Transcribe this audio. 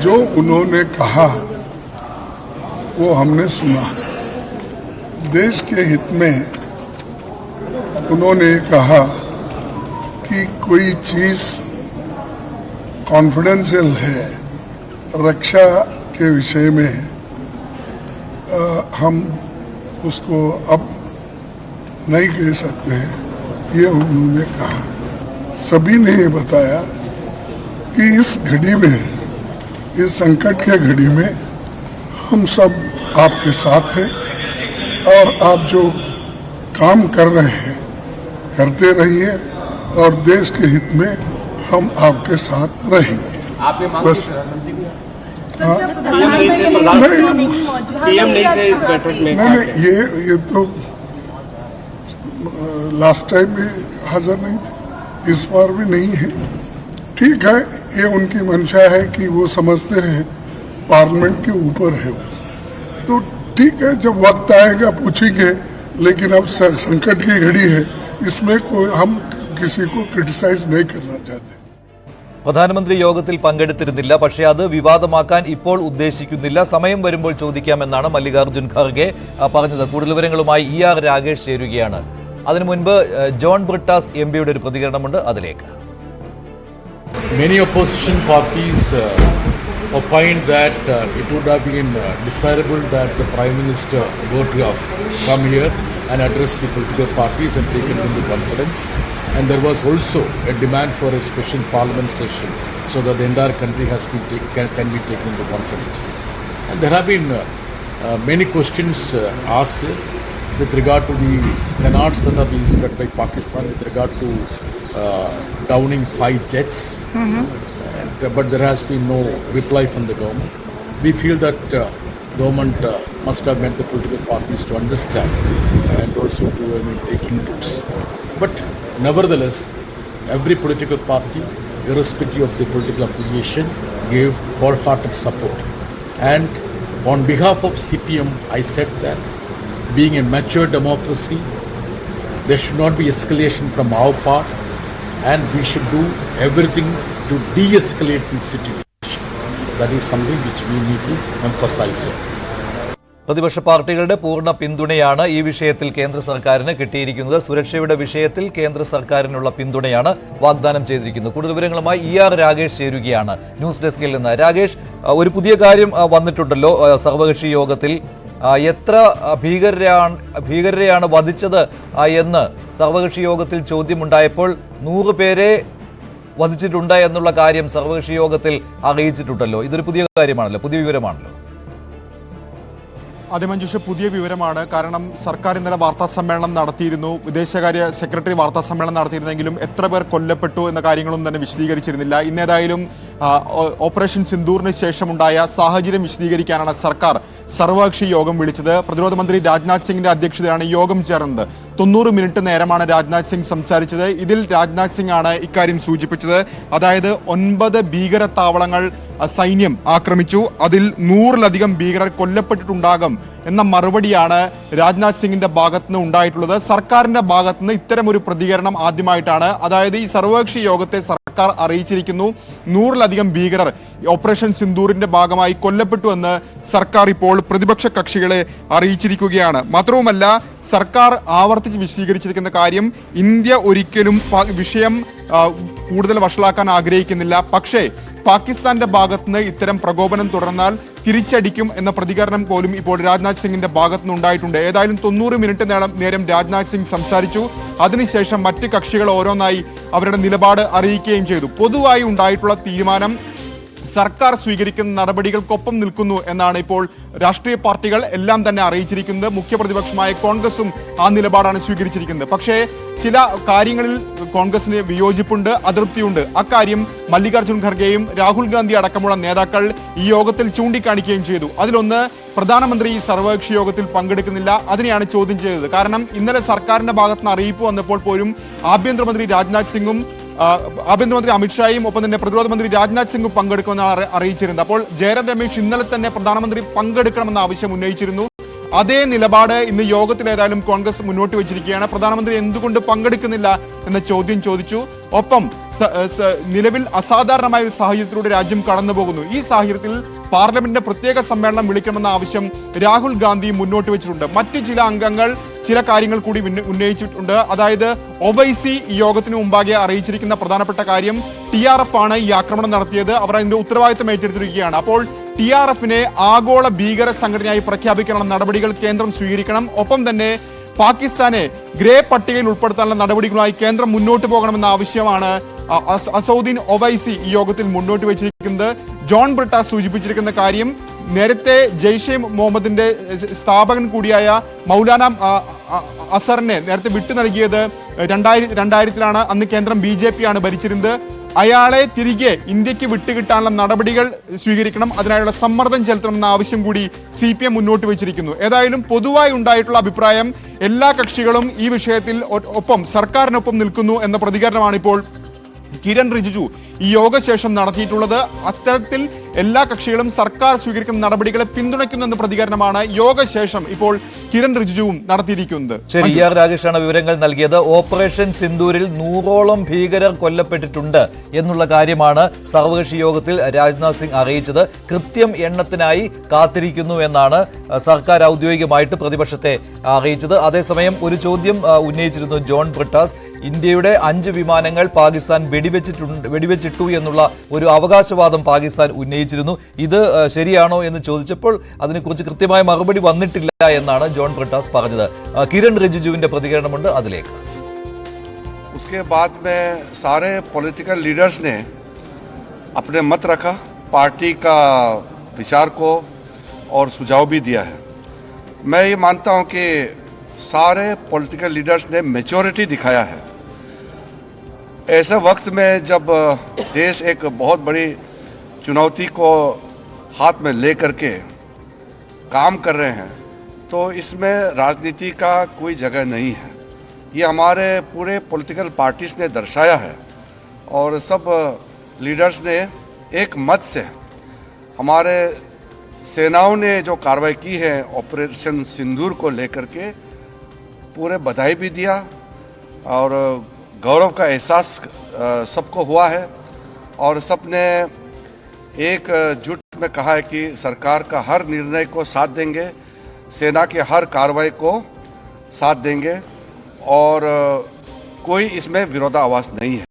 जो उन्होंने कहा वो हमने सुना। देश के हित में उन्होंने कहा कि कोई चीज कॉन्फिडेंशियल है, रक्षा के विषय में हम उसको अब नहीं कह सकते, ये उन्होंने कहा। सभी ने ये बताया कि इस घड़ी में, इस संकट के घड़ी में हम सब आपके साथ हैं और आप जो काम कर रहे हैं करते रहिए और देश के हित में हम आपके साथ रहेंगे। बस नहीं, ये तो लास्ट टाइम भी हाजिर नहीं थे, इस बार भी नहीं है। ठीक है, ये उनकी मंशा है कि वो समझते हैं पार्लियामेंट के ऊपर है वो, तो ठीक है, जब वक्त आएगा पूछेंगे। लेकिन अब संकट की घड़ी है, इसमें कोई हम किसी को क्रिटिसाइज नहीं करना चाहते। പ്രധാനമന്ത്രി യോഗത്തിൽ പങ്കെടുത്തിരുന്നില്ല, പക്ഷേ അത് വിവാദമാക്കാൻ ഇപ്പോൾ ഉദ്ദേശിക്കുന്നില്ല. സമയം വരുമ്പോൾ ചോദിക്കാമെന്നാണ് മല്ലികാർജ്ജുൻ ഖാർഗെ പറഞ്ഞത്. കൂടുതൽ വിവരങ്ങളുമായി ER രാഗേഷ് ചേരുകയാണ്. അതിനു മുൻപ് ജോൺ ബ്രിട്ടാസ് MPയുടെ ഒരു പ്രതികരണമുണ്ട്, അതിലേക്ക്. Many opposition parties opined that it would have been desirable that the Prime Minister were to have come here and addressed the political parties and taken into confidence. And there was also a demand for a special parliament session so that the entire country can be taken into confidence. And there have been many questions asked with regard to the canards that are being spread by Pakistan with regard to downing 5 jets. But there has been no reply from the government. We feel that government must have meant the political parties to understand and also to take inputs. But nevertheless, every political party, irrespective of the political affiliation, gave wholehearted support. And on behalf of CPM, I said that being a mature democracy, there should not be escalation from our part, and we should do everything to de-escalate the situation. That is something which we need to emphasize on. പ്രതിപക്ഷ പാർട്ടികളുടെ പൂർണ്ണ പിന്തുണയാണ് ഈ വിഷയത്തിൽ കേന്ദ്ര സർക്കാരിന് കിട്ടിയിരിക്കുന്നത്. സുരക്ഷയുടെ വിഷയത്തിൽ കേന്ദ്ര സർക്കാരിനുള്ള പിന്തുണയാണ് വാഗ്ദാനം ചെയ്തിരിക്കുന്നത്. കൂടുതൽ വിവരങ്ങളുമായി ER രാഗേഷ് ചേരുകയാണ് ന്യൂസ് ഡെസ്കിൽ നിന്ന്. രാഗേഷ്, ഒരു പുതിയ കാര്യം വന്നിട്ടുണ്ടല്ലോ സർവകക്ഷി യോഗത്തിൽ. എത്ര ഭീകരരെയാണ് വധിച്ചത് എന്ന് സർവകക്ഷി യോഗത്തിൽ ചോദ്യമുണ്ടായപ്പോൾ 100 പേരെ വധിച്ചിട്ടുണ്ട് എന്നുള്ള കാര്യം സർവകക്ഷി യോഗത്തിൽ അറിയിച്ചിട്ടുണ്ടല്ലോ. ഇതൊരു പുതിയ കാര്യമാണല്ലോ, പുതിയ വിവരമാണല്ലോ. അതെ മഞ്ജുഷ, പുതിയ വിവരമാണ്. കാരണം സർക്കാർ ഇന്നലെ വാർത്താ സമ്മേളനം നടത്തിയിരുന്നു, വിദേശകാര്യ സെക്രട്ടറി വാർത്താ സമ്മേളനം നടത്തിയിരുന്നെങ്കിലും എത്ര പേർ കൊല്ലപ്പെട്ടു എന്ന കാര്യങ്ങളൊന്നും തന്നെ വിശദീകരിച്ചിരുന്നില്ല. ഇന്നേതായാലും ഓപ്പറേഷൻ സിന്ദൂറിന് ശേഷമുണ്ടായ സാഹചര്യം വിശദീകരിക്കാനാണ് സർക്കാർ സർവകക്ഷി യോഗം വിളിച്ചത്. പ്രതിരോധ മന്ത്രി രാജ്നാഥ് സിംഗിന്റെ അധ്യക്ഷതയിലാണ് യോഗം ചേർന്നത്. 90 മിനിറ്റ് നേരമാണ് രാജ്നാഥ് സിംഗ് സംസാരിച്ചത്. ഇതിൽ രാജ്നാഥ് സിംഗ് ആണ് ഇക്കാര്യം സൂചിപ്പിച്ചത്. അതായത് 9 ഭീകര താവളങ്ങൾ സൈന്യം ആക്രമിച്ചു, അതിൽ 100-ലധികം ഭീകരർ കൊല്ലപ്പെട്ടിട്ടുണ്ടാകും എന്ന മറുപടിയാണ് രാജ്നാഥ് സിംഗിന്റെ ഭാഗത്തുനിന്ന് ഉണ്ടായിട്ടുള്ളത്. സർക്കാരിന്റെ ഭാഗത്തുനിന്ന് ഇത്തരമൊരു പ്രതികരണം ആദ്യമായിട്ടാണ്. അതായത് ഈ സർവകക്ഷി യോഗത്തെ സർക്കാർ അറിയിച്ചിരിക്കുന്നു 100-ലധികം ഭീകരർ ഓപ്പറേഷൻ സിന്ദൂറിന്റെ ഭാഗമായി കൊല്ലപ്പെട്ടു എന്ന് സർക്കാർ ഇപ്പോൾ പ്രതിപക്ഷ കക്ഷികളെ അറിയിച്ചിരിക്കുകയാണ്. മാത്രവുമല്ല, സർക്കാർ ആവർത്തിച്ച് വിശദീകരിച്ചിരിക്കുന്ന കാര്യം, ഇന്ത്യ ഒരിക്കലും വിഷയം കൂടുതൽ വഷളാക്കാൻ ആഗ്രഹിക്കുന്നില്ല. പക്ഷേ പാകിസ്ഥാന്റെ ഭാഗത്തുനിന്ന് ഇത്തരം പ്രകോപനം തുടർന്നാൽ തിരിച്ചടിക്കും എന്ന പ്രതികരണം പോലും ഇപ്പോൾ രാജ്നാഥ് സിംഗിന്റെ ഭാഗത്തുനിന്ന് ഉണ്ടായിട്ടുണ്ട്. ഏതായാലും 90 മിനിറ്റ് നേരം രാജ്നാഥ് സിംഗ് സംസാരിച്ചു. അതിനുശേഷം മറ്റ് കക്ഷികൾ ഓരോന്നായി അവരുടെ നിലപാട് അറിയിക്കുകയും ചെയ്തു. പൊതുവായി ഉണ്ടായിട്ടുള്ള തീരുമാനം സർക്കാർ സ്വീകരിക്കുന്ന നടപടികൾക്കൊപ്പം നിൽക്കുന്നു എന്നാണ് ഇപ്പോൾ രാഷ്ട്രീയ പാർട്ടികൾ എല്ലാം തന്നെ അറിയിച്ചിരിക്കുന്നത്. മുഖ്യപ്രതിപക്ഷമായ കോൺഗ്രസും ആ നിലപാടാണ് സ്വീകരിച്ചിരിക്കുന്നത്. പക്ഷേ ചില കാര്യങ്ങളിൽ കോൺഗ്രസിന് വിയോജിപ്പുണ്ട്, അതൃപ്തിയുണ്ട്. അക്കാര്യം മല്ലികാർജ്ജുൻ ഖർഗെയും രാഹുൽ ഗാന്ധി അടക്കമുള്ള നേതാക്കൾ ഈ യോഗത്തിൽ ചൂണ്ടിക്കാണിക്കുകയും ചെയ്തു. അതിലൊന്ന്, പ്രധാനമന്ത്രി ഈ സർവകക്ഷി യോഗത്തിൽ പങ്കെടുക്കുന്നില്ല. അതിനെയാണ് ചോദ്യം ചെയ്തത്. കാരണം ഇന്നലെ സർക്കാരിന്റെ ഭാഗത്തുനിന്ന് അറിയിപ്പ് വന്നപ്പോൾ പോലും ആഭ്യന്തരമന്ത്രി രാജ്നാഥ് സിംഗും ആഭ്യന്തരമന്ത്രി അമിത്ഷായും ഒപ്പം തന്നെ പ്രതിരോധ മന്ത്രി രാജ്നാഥ് സിംഗും പങ്കെടുക്കുമെന്നാണ് അറിയിച്ചിരുന്നത്. അപ്പോൾ ജയറാം രമേശ് ഇന്നലെ തന്നെ പ്രധാനമന്ത്രി പങ്കെടുക്കണമെന്ന ആവശ്യം ഉന്നയിച്ചിരുന്നു. അതേ നിലപാട് ഇന്ന് യോഗത്തിൽ ഏതായാലും കോൺഗ്രസ് മുന്നോട്ട് വെച്ചിരിക്കുകയാണ്. പ്രധാനമന്ത്രി എന്തുകൊണ്ട് പങ്കെടുക്കുന്നില്ല എന്ന ചോദ്യം ചോദിച്ചു. ഒപ്പം നിലവിൽ അസാധാരണമായ ഒരു സാഹചര്യത്തിലൂടെ രാജ്യം കടന്നുപോകുന്നു. ഈ സാഹചര്യത്തിൽ പാർലമെന്റിന്റെ പ്രത്യേക സമ്മേളനം വിളിക്കണമെന്ന ആവശ്യം രാഹുൽ ഗാന്ധി മുന്നോട്ട് വെച്ചിട്ടുണ്ട്. മറ്റു ചില അംഗങ്ങൾ ചില കാര്യങ്ങൾ കൂടി ഉന്നയിച്ചിട്ടുണ്ട്. അതായത് ഒവൈസി ഈ യോഗത്തിന് മുമ്പാകെ അറിയിച്ചിരിക്കുന്ന പ്രധാനപ്പെട്ട കാര്യം TRF ആണ് ഈ ആക്രമണം നടത്തിയത്, അവർ അതിന്റെ ഉത്തരവാദിത്തം ഏറ്റെടുത്തിരിക്കുകയാണ്. അപ്പോൾ TRFനെ ആഗോള ഭീകര സംഘടനയായി പ്രഖ്യാപിക്കാനുള്ള നടപടികൾ കേന്ദ്രം സ്വീകരിക്കണം. ഒപ്പം തന്നെ പാകിസ്ഥാനെ ഗ്രേ പട്ടികയിൽ ഉൾപ്പെടുത്താനുള്ള നടപടികളുമായി കേന്ദ്രം മുന്നോട്ട് പോകണമെന്ന ആവശ്യമാണ് അസൗദ്ദീൻ ഒവൈസി ഈ യോഗത്തിൽ മുന്നോട്ട് വെച്ചിരിക്കുന്നത്. ജോൺ ബ്രിട്ടാസ് സൂചിപ്പിച്ചിരിക്കുന്ന കാര്യം, നേരത്തെ ജെയ്ഷെ മുഹമ്മദിന്റെ സ്ഥാപകൻ കൂടിയായ മൗലാന അസറിനെ നേരത്തെ വിട്ടു നൽകിയത് 2000-ലാണ്. അന്ന് കേന്ദ്രം BJP ആണ് ഭരിച്ചിരുന്നത്. അയാളെ തിരികെ ഇന്ത്യക്ക് വിട്ടുകിട്ടാനുള്ള നടപടികൾ സ്വീകരിക്കണം, അതിനായുള്ള സമ്മർദ്ദം ചെലുത്തണമെന്ന ആവശ്യം കൂടി CPM മുന്നോട്ട് വെച്ചിരിക്കുന്നു. ഏതായാലും പൊതുവായി ഉണ്ടായിട്ടുള്ള അഭിപ്രായം എല്ലാ കക്ഷികളും ഈ വിഷയത്തിൽ ഒപ്പം സർക്കാരിനൊപ്പം നിൽക്കുന്നു എന്ന പ്രതികരണമാണ് ഇപ്പോൾ കിരൺ റിജിജു ഈ യോഗശേഷം നടത്തിയിട്ടുള്ളത്. അത്തരത്തിൽ എല്ലാ കക്ഷികളും സർക്കാർ സ്വീകരിക്കുന്ന നടപടികളെ പിന്തുണയ്ക്കുന്നു എന്ന പ്രതികരണമാണ് യോഗശേഷം ഇപ്പോൾ കിരൺ റിജിജുവും നടത്തിയിരിക്കുന്നത്. ശരി, ER രാഗേഷാണ് വിവരങ്ങൾ നൽകിയത്. ഓപ്പറേഷൻ സിന്ദൂരിൽ 100ഓളം ഭീകരർ കൊല്ലപ്പെട്ടിട്ടുണ്ട് എന്നുള്ള കാര്യമാണ് സർവകക്ഷി യോഗത്തിൽ രാജ്നാഥ് സിംഗ് അറിയിച്ചത്. കൃത്യം എണ്ണത്തിനായി കാത്തിരിക്കുന്നു എന്നാണ് സർക്കാർ ഔദ്യോഗികമായിട്ട് പ്രതിപക്ഷത്തെ അറിയിച്ചത്. അതേസമയം ഒരു ചോദ്യം ഉന്നയിച്ചിരുന്നു ജോൺ ബ്രിട്ടാസ്. ഇന്ത്യയുടെ 5 വിമാനങ്ങൾ പാകിസ്ഥാൻ വെടിവെച്ചിട്ടു എന്നുള്ള ഒരു അവകാശവാദം പാകിസ്ഥാൻ ഉന്നയിച്ചിരുന്നു. ഇത് ശരിയാണോ എന്ന് ചോദിച്ചപ്പോൾ അതിനെക്കുറിച്ച് കൃത്യമായ മറുപടി വന്നിട്ടില്ല എന്നാണ് ജോൺ ബ്രിട്ടാസ് പറഞ്ഞത്. കിരൺ റിജിജുവിന്റെ പ്രതികരണമുണ്ട്, അതിലേക്ക്. उसके बाद में सारे पॉलिटिकल लीडर्स ने अपने मत रखा, पार्टी का विचार को और सुझाव भी दिया है. मैं ये मानता हूं कि सारे पॉलिटिकल लीडर्स ने मैच्योरिटी दिखाया है. ऐसे वक्त में जब देश एक बहुत बड़ी चुनौती को हाथ में ले करके काम कर रहे हैं, तो इसमें राजनीति का कोई जगह नहीं है. ये हमारे पूरे पॉलिटिकल पार्टीज ने दर्शाया है और सब लीडर्स ने एक मत से हमारे सेनाओं ने जो कार्रवाई की है ऑपरेशन सिंदूर को लेकर के पूरे बधाई भी दिया और गौरव का एहसास सबको हुआ है और सबने एक जुट में कहा है कि सरकार का हर निर्णय को साथ देंगे, सेना के हर कार्रवाई को साथ देंगे और कोई इसमें विरोधाभास नहीं है.